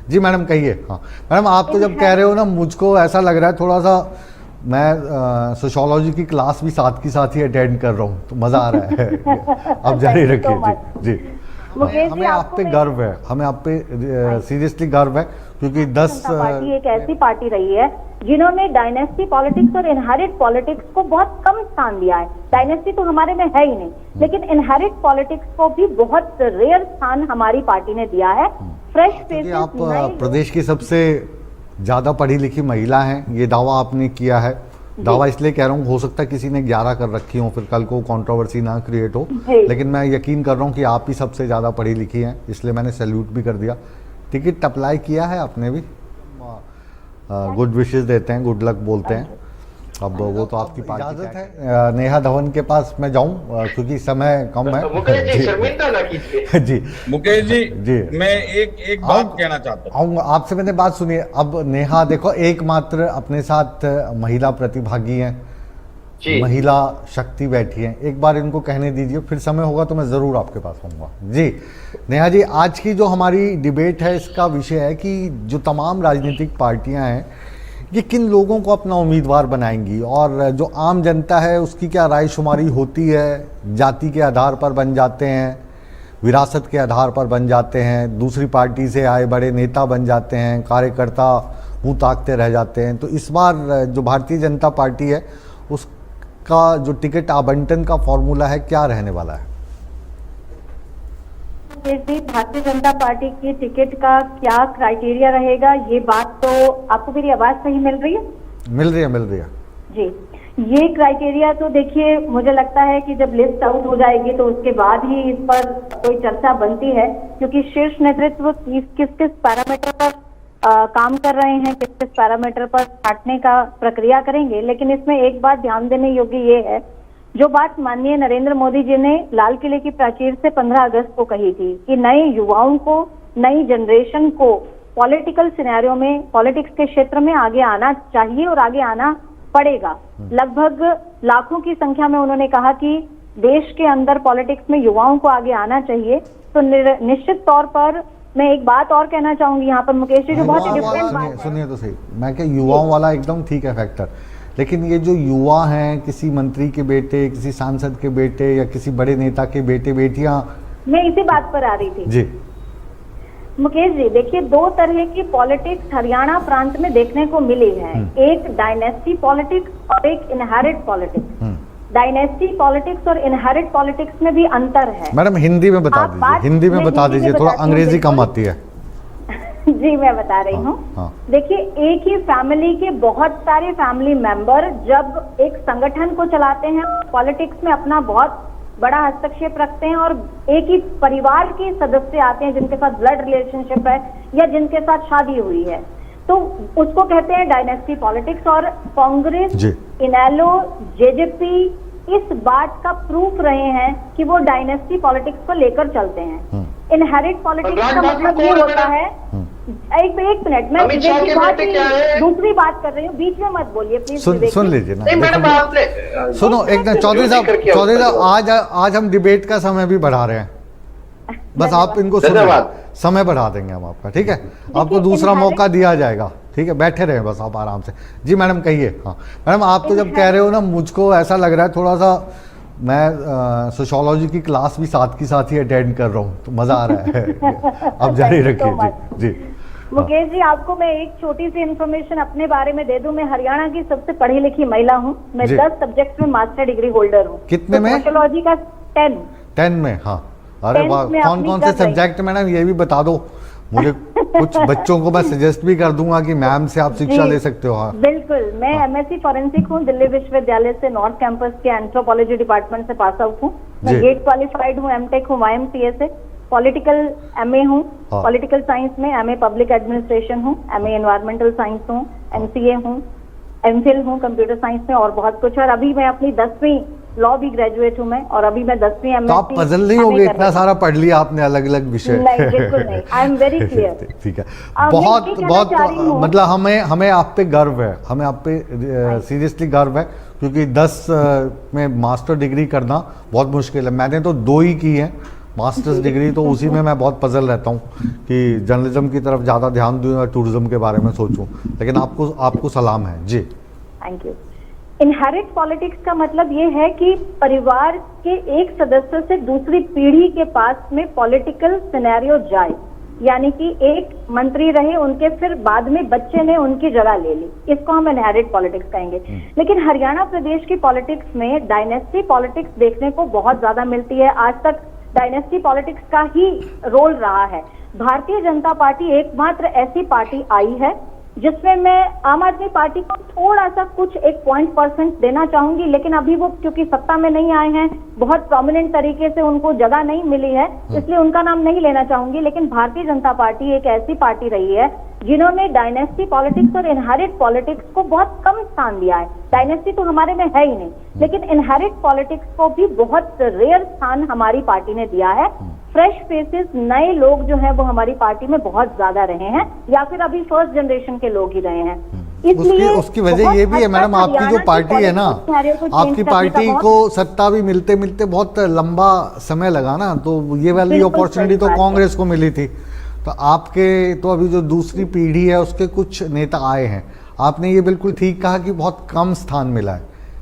जी madam कहिए। हाँ madam, आप तो जब कह रहे हो ना, मुझको ऐसा लग रहा है थोड़ा सा, मैं सोशियोलॉजी की क्लास भी साथ की साथ ही अटेंड कर रहा हूँ, तो मज़ा आ रहा है। आप जारी रखिए। जी जी। हमें आप पे गर्व है, हमें आप पे सीरियसली गर्व है, क्योंकि 10 पार्टी एक ऐसी पार्टी रही है जिन्होंने डायनेस्टी पॉलिटिक्स और इनहेरिट पॉलिटिक्स को बहुत कम स्थान दिया है। डायनेस्टी तो हमारे में है ही नहीं, लेकिन इनहेरिट पॉलिटिक्स को भी बहुत रेयर स्थान हमारी पार्टी ने दिया है। फ्रेश फेसेस, आप प्रदेश की सबसे ज़्यादा पढ़ी लिखी महिला हैं, ये दावा आपने किया है। दावा इसलिए कह रहा हूँ, हो सकता है किसी ने 11 कर रखी हो, फिर कल को कंट्रोवर्सी ना क्रिएट हो, लेकिन मैं यकीन कर रहा हूँ कि आप ही सबसे ज़्यादा पढ़ी लिखी हैं, इसलिए मैंने सैल्यूट भी कर दिया। टिकट अप्लाई किया है आपने भी? गुड विशेस देते हैं, गुड लक बोलते हैं। अब वो तो आपकी इजाज़त है नेहा धवन के पास मैं जाऊं, क्योंकि समय कम है। मुकेश जी शर्मिंदा ना कीजिए। जी मुकेश जी, जी मैं एक बात कहना चाहता हूँ। आपसे मैंने बात सुनिए। अब नेहा देखो, एकमात्र अपने साथ महिला प्रतिभागी हैं, महिला शक्ति बैठी है। एक बार इनको कहने दीजिए, फिर समय होगा तो मैं ज़रूर आपके पास आऊँगा। जी नेहा जी, आज की जो हमारी डिबेट है, इसका विषय है कि जो तमाम राजनीतिक पार्टियां हैं, ये किन लोगों को अपना उम्मीदवार बनाएंगी, और जो आम जनता है उसकी क्या रायशुमारी होती है। जाति के आधार पर बन जाते हैं, विरासत के आधार पर बन जाते हैं, दूसरी पार्टी से आए बड़े नेता बन जाते हैं, कार्यकर्ता मुँह ताकते रह जाते हैं। तो इस बार जो भारतीय जनता पार्टी है, उसका जो टिकट आवंटन का फॉर्मूला है, क्या रहने वाला है? भारतीय जनता पार्टी की टिकट का क्या क्राइटेरिया रहेगा, ये बात तो आपको मेरी आवाज सही मिल रही है? मिल रही है, मिल रही है जी। ये क्राइटेरिया तो देखिए, मुझे लगता है कि जब लिस्ट आउट हो जाएगी तो उसके बाद ही इस पर कोई चर्चा बनती है, क्योंकि शीर्ष नेतृत्व किस किस पैरामीटर पर काम कर रहे हैं, किस किस पैरामीटर पर छांटने का प्रक्रिया करेंगे। लेकिन इसमें एक बात ध्यान देने योग्य ये है, जो बात माननीय नरेंद्र मोदी जी ने लाल किले की प्राचीर से 15 अगस्त को कही थी कि नए युवाओं को, नई जनरेशन को पॉलिटिकल सिनेरियो में, पॉलिटिक्स के क्षेत्र में आगे आना चाहिए और आगे आना पड़ेगा। लगभग लाखों की संख्या में उन्होंने कहा कि देश के अंदर पॉलिटिक्स में युवाओं को आगे आना चाहिए। तो निश्चित तौर पर मैं एक बात और कहना चाहूंगी यहाँ पर मुकेश जी, जो बहुत ही डिफरेंट बात है। सुनिए तो सही, मैं क्या युवाओं वाला एकदम ठीक है फैक्टर, लेकिन ये जो युवा हैं, किसी मंत्री के बेटे, किसी सांसद के बेटे या किसी बड़े नेता के बेटे बेटियां, मैं इसी बात पर आ रही थी। जी मुकेश जी, देखिए, दो तरह की पॉलिटिक्स हरियाणा प्रांत में देखने को मिली है। एक डायनेस्टी पॉलिटिक्स और एक इनहेरिट पॉलिटिक्स। डायनेस्टी पॉलिटिक्स और इनहेरिट पॉलिटिक्स में भी अंतर है। मैडम हिंदी में बता दीजिए, हिंदी में बता दीजिए, थोड़ा अंग्रेजी कम आती है। जी मैं बता रही हूँ। देखिए, एक ही फैमिली के बहुत सारे फैमिली मेंबर जब एक संगठन को चलाते हैं, पॉलिटिक्स में अपना बहुत बड़ा हस्तक्षेप रखते हैं, और एक ही परिवार के सदस्य आते हैं जिनके साथ ब्लड रिलेशनशिप है या जिनके साथ शादी हुई है, तो उसको कहते हैं डायनेस्टी पॉलिटिक्स। और कांग्रेस, इनेलो, जेजेपी इस बात का प्रूफ रहे हैं कि वो डायनेस्टी पॉलिटिक्स को लेकर चलते हैं। इनहेरिट पॉलिटिक्स का मतलब ये होता है, एक मिनट, मैं दूसरी बात कर रही हूँ, बीच में मत बोलिए प्लीज। सुन लीजिए ना, सुनो एक चौधरी साहब, आज हम डिबेट का समय भी बढ़ा रहे हैं, बस आप इनको सुनिए, समय बढ़ा देंगे हम आपका, ठीक है? आपको दूसरा मौका दिया जाएगा, ठीक है? बैठे रहे बस आप आराम से। जी मैडम कहिए। हाँ मैडम, आप तो जब कह रहे हो ना, मुझको ऐसा लग रहा है थोड़ा सा, मैं सोशियोलॉजी की क्लास भी साथ की साथ ही अटेंड कर रहा हूँ, तो मज़ा आ रहा है। आप जारी रखिए। जी जी। मुकेश जी, आपको मैं एक छोटी सी इन्फॉर्मेशन अपने बारे में दे दूं। मैं हरियाणा की सबसे पढ़ी लिखी महिला हूं। मैं 10 सब्जेक्ट में मास्टर डिग्री होल्डर हूं। कितने में? सोशियोलॉजी का 10 में। हाँ, अरे वाह, कौन कौन से सब्जेक्ट मैडम, ये भी बता दो मुझे। कुछ बच्चों को मैं सजेस्ट भी कर दूंगा कि मैम से आप शिक्षा ले सकते हो। हाँ बिल्कुल, मैं एमएससी फॉरेंसिक हूँ, दिल्ली विश्वविद्यालय से, नॉर्थ कैंपस के एंथ्रोपोलॉजी डिपार्टमेंट से पास आउट हूँ। मैं गेट क्वालिफाइड हूँ, एमटेक हूँ YMCA से। पॉलिटिकल एमए हूँ, पॉलिटिकल साइंस में एमए पब्लिक एडमिनिस्ट्रेशन हूँ, एमए एनवायरमेंटल साइंस हूँ, MCA हूँ, एमफिल हूँ कंप्यूटर साइंस में, और बहुत कुछ। और अभी मैं अपनी 10वीं लॉ भी ग्रेजुएट हूँ मैं, और अभी मैं 10वीं एमएससी। तो आप पजल नहीं होगे, इतना सारा पढ़ लिया आपने अलग अलग विषय। नहीं बिल्कुल नहीं, आई एम वेरी क्लियर। ठीक है, बहुत बहुत मतलब हमें आप पे गर्व है, हमें आप पे सीरियसली गर्व है, क्योंकि 10 में मास्टर डिग्री करना बहुत मुश्किल है। मैंने तो 2 ही की है, मास्टर्स डिग्री तो उसी में मैं बहुत पजल रहता हूँ कि जर्नलिज्म की तरफ ज़्यादा ध्यान दूँ या टूरिज्म के बारे में सोचूं, लेकिन आपको सलाम है जी। Thank you. इनहेरिट पॉलिटिक्स का मतलब ये है कि परिवार के एक सदस्य से दूसरी पीढ़ी के पास में पॉलिटिकल सिनेरियो जाए, यानी कि एक मंत्री रहे, उनके फिर बाद में बच्चे ने उनकी जगह ले ली, इसको हम इनहेरिट पॉलिटिक्स कहेंगे। लेकिन हरियाणा प्रदेश की पॉलिटिक्स में डायनेस्टी पॉलिटिक्स देखने को बहुत ज्यादा मिलती है। आज तक डायनेस्टी पॉलिटिक्स का ही रोल रहा है। भारतीय जनता पार्टी एकमात्र ऐसी पार्टी आई है जिसमें मैं आम आदमी पार्टी को थोड़ा सा कुछ 1% देना चाहूंगी, लेकिन अभी वो क्योंकि सत्ता में नहीं आए हैं, बहुत प्रोमिनेंट तरीके से उनको जगह नहीं मिली है, इसलिए उनका नाम नहीं लेना चाहूंगी। लेकिन भारतीय जनता पार्टी एक ऐसी पार्टी रही है जिन्होंने डायनेस्टी पॉलिटिक्स और इनहेरिट पॉलिटिक्स को बहुत कम स्थान दिया है। डायनेस्टी तो हमारे में है ही नहीं, लेकिन इनहेरिट पॉलिटिक्स को भी बहुत रेयर स्थान हमारी पार्टी ने दिया है। फ्रेश फेसेस, नए लोग जो हैं वो हमारी पार्टी में बहुत ज्यादा रहे हैं, या फिर अभी फर्स्ट जनरेशन के लोग ही रहे हैं। इसलिए उसकी वजह ये भी है मैडम, आपकी जो पार्टी है ना, आपकी पार्टी को सत्ता भी मिलते मिलते बहुत लंबा समय लगा ना, तो ये वाली अपॉर्चुनिटी तो कांग्रेस को मिली थी। तो आपके तो अभी जो दूसरी पीढ़ी है उसके कुछ नेता आए हैं, आपने ये बिल्कुल ठीक कहा कि बहुत कम स्थान मिला है,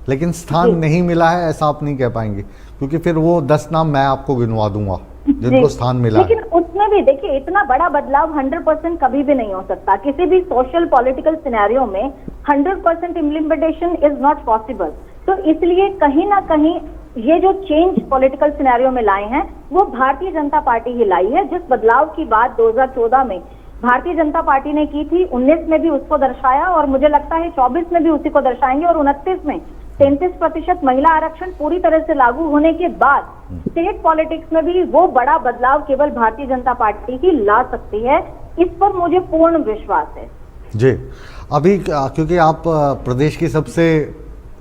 लेकिन स्थान नहीं मिला है ऐसा आप नहीं कह पाएंगे, क्योंकि फिर वो 10 नाम मैं आपको गिनवा दूंगा जिनको स्थान मिला है। लेकिन उसमें भी देखिए इतना बड़ा बदलाव 100% कभी भी नहीं हो सकता। किसी भी सोशल पॉलिटिकल सिनेरियो में 100% इम्प्लीमेंटेशन इज नॉट पॉसिबल। तो इसलिए कहीं ना कहीं ये जो चेंज पॉलिटिकल सिनेरियो में लाए हैं वो भारतीय जनता पार्टी ही लाई है। जिस बदलाव की बात 2014 में भारतीय जनता पार्टी ने की थी, 19 में भी उसको दर्शाया, और मुझे लगता है 24 में भी उसी को दर्शाएंगे, और 29 में 33% महिला आरक्षण पूरी तरह से लागू होने के बाद स्टेट पॉलिटिक्स में भी वो बड़ा बदलाव केवल भारतीय जनता पार्टी ही ला सकती है। इस पर मुझे पूर्ण विश्वास है जी। अभी क्योंकि आप प्रदेश की सबसे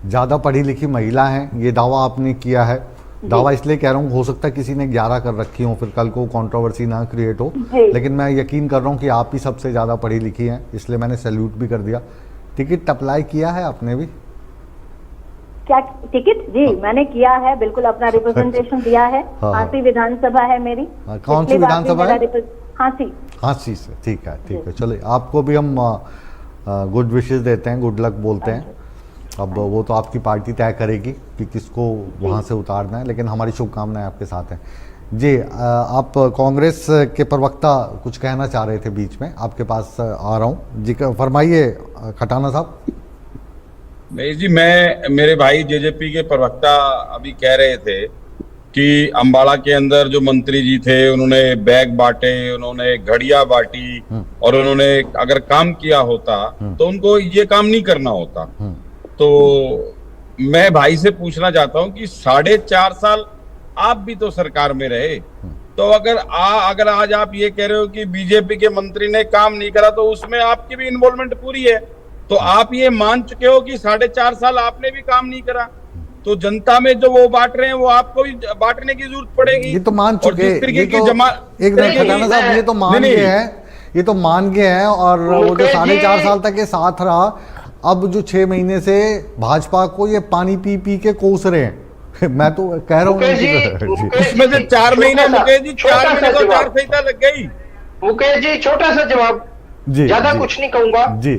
ज़्यादा पढ़ी लिखी महिला हैं, ये दावा आपने किया है। दावा इसलिए कह रहा हूँ, हो सकता है किसी ने 11 कर रखी हो, फिर कल को कंट्रोवर्सी ना क्रिएट हो, लेकिन मैं यकीन कर रहा हूँ कि आप ही सबसे ज़्यादा पढ़ी लिखी हैं, इसलिए मैंने सैल्यूट भी कर दिया। टिकट अप्लाई किया है आपने भी? क्या टिकट? जी मैंने किया है, बिल्कुल अपना रिप्रेजेंटेशन दिया है। हाँसी विधानसभा है मेरी। कौन सी विधानसभा है? हाँसी। हाँसी से, ठीक है। चलिए, आपको भी हम गुड विशेस देते हैं, गुड लक बोलते हैं। अब वो तो आपकी पार्टी तय करेगी कि किसको वहाँ से उतारना है, लेकिन हमारी शुभकामनाएं आपके साथ हैं जी। आप कांग्रेस के प्रवक्ता कुछ कहना चाह रहे थे, बीच में आपके पास आ रहा हूँ जी, फरमाइए खटाना साहब। नहीं जी, मेरे भाई जेजेपी के प्रवक्ता अभी कह रहे थे कि अंबाला के अंदर जो मंत्री जी थे उन्होंने बैग बांटे, उन्होंने घड़ियां बांटी, और उन्होंने अगर काम किया होता तो उनको ये काम नहीं करना होता। तो मैं भाई से पूछना चाहता हूं कि 4.5 साल आप भी तो सरकार में रहे, तो अगर आज आप ये कह रहे हो कि बीजेपी के मंत्री ने काम नहीं करा, तो उसमें आपकी भी इन्वॉल्वमेंट पूरी है। तो आप ये मान चुके हो कि 4.5 साल आपने भी काम नहीं करा, तो जनता में जो वो बांट रहे हैं वो आपको भी बांटने की जरूरत पड़ेगी। ये तो मान चुके हैं, एक मिनट खटाना साहब, ये तो मान गए हैं, और वो जो 4.5 साल तक के साथ रहा, अब जो 6 महीने से भाजपा को ये पानी पी पी के कोस रहे हैं। मैं तो कह रहा हूँ उसमें से 4 महीने मुकेश जी, 4 महीने को 4 संहिता लग गई। मुकेश जी छोटा सा जवाब जी, ज्यादा कुछ नहीं कहूंगा जी।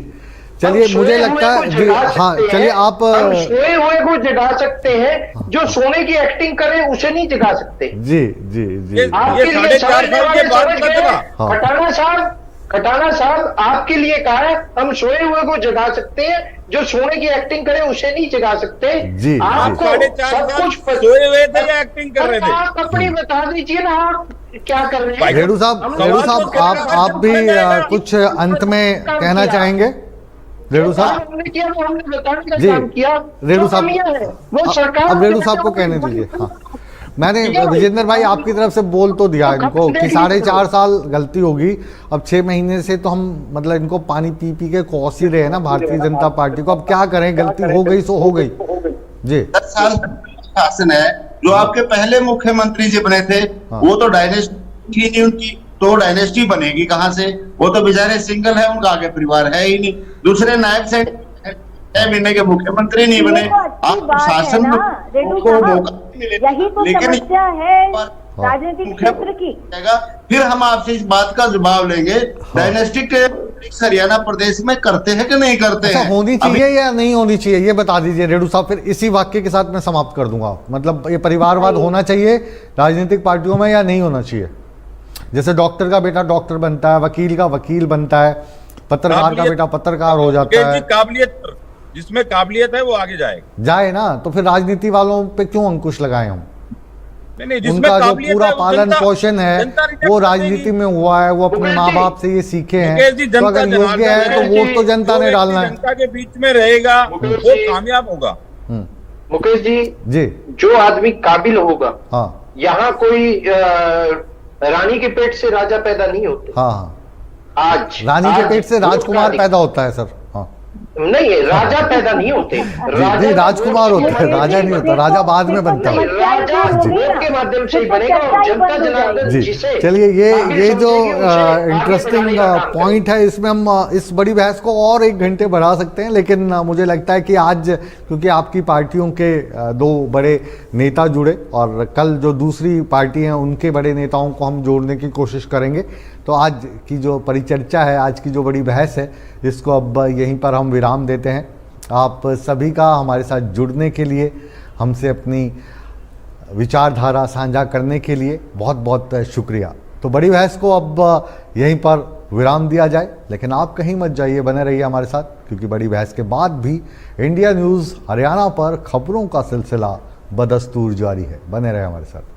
चलिए, मुझे लगता है जी, हाँ चलिए आप सोए हुए को जगा सकते हैं, जो सोने की एक्टिंग करे उसे नहीं जगा सकते। जी जी जी। आपके लिए 4 साल के बाद खटाना साहब आपके लिए कहा है, हम सोए हुए को जगा सकते हैं, जो सोने की एक्टिंग करे उसे नहीं जगा सकते जी। आपको सब कुछ सोए हुए थे या एक्टिंग कर रहे थे? आप अपनी बता दीजिए ना, आप क्या कर रहे हैं? रेणु साहब आप भी कुछ अंत में कहना चाहेंगे? रेणु साहब हमने किया, हमने बताने का जी, काम किया। रेणु साहब वो सरकार, अब रेणु साहब को कहने दीजिए। हाँ, मैंने विजेंद्र भाई आपकी तरफ से बोल तो दिया इनको कि 4.5 साल गलती होगी, अब 6 महीने से तो हम मतलब इनको पानी पी पी के कोस ही रहे हैं ना भारतीय जनता पार्टी को। अब क्या करें, गलती हो गई सो हो गई जी। 10 साल शासन है, जो आपके पहले मुख्यमंत्री जी बने थे वो तो डायनेस्टी नहीं उनकी, तो डायनेस्टी बनेगी कहाँ से? वो तो बेचारे सिंगल है, उनका आगे परिवार है ही नहीं। दूसरे नायब से महीने के मुख्यमंत्री नहीं बने, आप शासन में उनको मौका यही तो समस्या है राजनीतिक क्षेत्र की। फिर हम आपसे इस बात का जवाब लेंगे, डायनेस्टिक हरियाणा प्रदेश में करते हैं कि नहीं करते अच्छा, हैं? होनी चाहिए या नहीं होनी चाहिए ये बता दीजिए रेडू साहब, फिर इसी वाक्य के साथ मैं समाप्त कर दूंगा। मतलब ये परिवारवाद होना चाहिए राजनीतिक पार्टियों में या नहीं होना चाहिए? जैसे डॉक्टर का बेटा डॉक्टर बनता है, वकील का वकील बनता है, पत्रकार का बेटा पत्रकार हो जाता है। काबिलियत, जिसमें काबिलियत है वो आगे जाए ना, तो फिर राजनीति वालों पे क्यों अंकुश लगाए हम? नहीं, उनका जो पूरा पालन पोषण है वो राजनीति में हुआ है, वो अपने माँ बाप से ये सीखे हैं, तो अगर योग्य है तो वोट तो जनता ने डालना है। जनता के बीच में रहेगा वो कामयाब होगा। मुकेश जी, जो आदमी काबिल होगा, हाँ, यहाँ कोई रानी के पेट से राजा पैदा नहीं होते। हाँ, आज रानी के पेट से राजकुमार पैदा होता है सर। हाँ, नहीं, राजा पैदा नहीं होते, जी, राजकुमार होता है, राजा नहीं होता, राजा बाद में बनता है। राजा वोट के माध्यम से ही बनेगा और जनता जनार्दन जी, जिसे चलिए ये जो इंटरेस्टिंग पॉइंट है, इसमें हम इस बड़ी बहस को और 1 घंटे बढ़ा सकते हैं, लेकिन मुझे लगता है कि आज क्योंकि आपकी पार्टियों के 2 बड़े नेता जुड़े और कल जो दूसरी पार्टी हैं उनके बड़े नेताओं को हम जोड़ने की कोशिश करेंगे, तो आज की जो परिचर्चा है, आज की जो बड़ी बहस है, इसको अब यहीं पर हम विराम देते हैं। आप सभी का हमारे साथ जुड़ने के लिए, हमसे अपनी विचारधारा साझा करने के लिए बहुत बहुत शुक्रिया। तो बड़ी बहस को अब यहीं पर विराम दिया जाए, लेकिन आप कहीं मत जाइए, बने रहिए हमारे साथ, क्योंकि बड़ी बहस के बाद भी इंडिया न्यूज़ हरियाणा पर खबरों का सिलसिला बदस्तूर जारी है। बने रहे हमारे साथ।